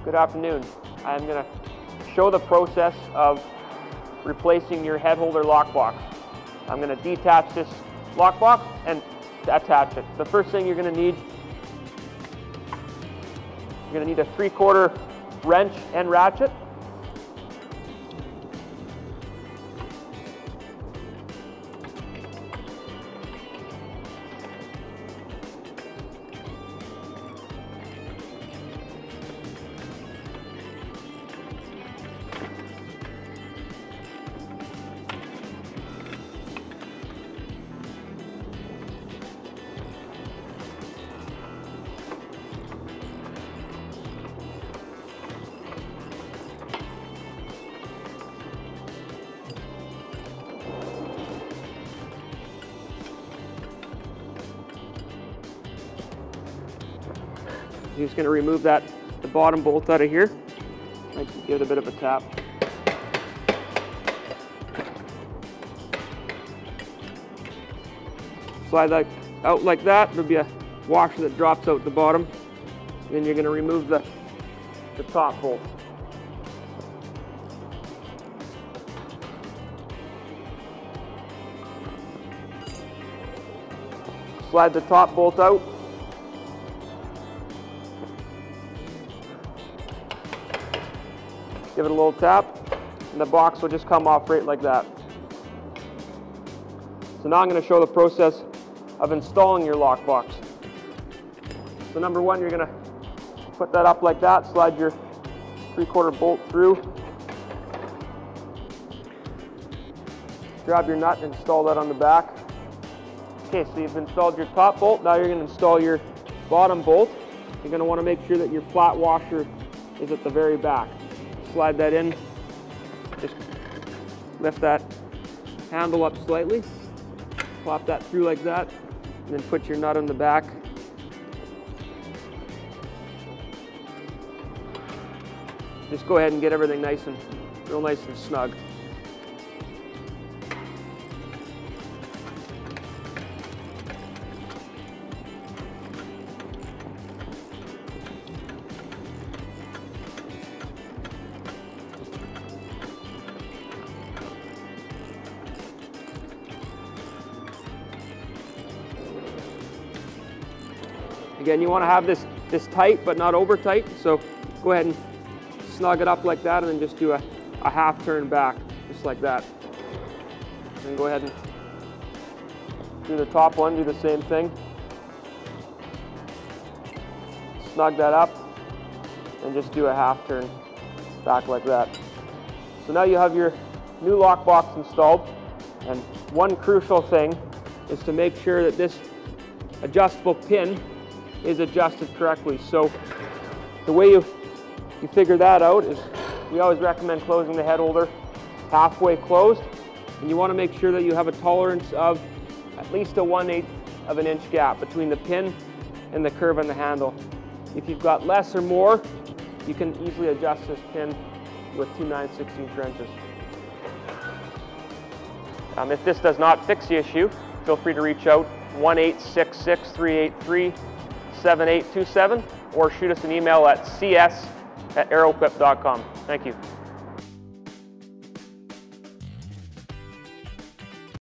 Good afternoon. I'm going to show the process of replacing your head holder lockbox. I'm going to detach this lockbox and attach it. The first thing you're going to need a 3/4 wrench and ratchet. You're just going to remove the bottom bolt out of here. I can give it a bit of a tap. Slide that out like that. There'll be a washer that drops out the bottom. Then you're going to remove the top bolt. Slide the top bolt out. Give it a little tap, and the box will just come off right like that. So now I'm going to show the process of installing your lockbox. So number one, you're going to put that up like that, slide your 3/4 bolt through, grab your nut and install that on the back. Okay, so you've installed your top bolt, now you're going to install your bottom bolt. You're going to want to make sure that your flat washer is at the very back. Slide that in, just lift that handle up slightly, plop that through like that, and then put your nut on the back. Just go ahead and get everything real nice and snug. Again, you want to have this tight, but not over tight. So go ahead and snug it up like that, and then just do a half turn back, just like that. And go ahead and do the top one, do the same thing. Snug that up, and just do a half turn back like that. So now you have your new lockbox installed, and one crucial thing is to make sure that this adjustable pin is adjusted correctly. So the way you figure that out is we always recommend closing the head holder halfway closed, and you want to make sure that you have a tolerance of at least a 1/8 of an inch gap between the pin and the curve on the handle. If you've got less or more, you can easily adjust this pin with 2 9/16 wrenches. If this does not fix the issue, feel free to reach out 1-866-383-7827 or shoot us an email at cs@arrowquip.com. Thank you.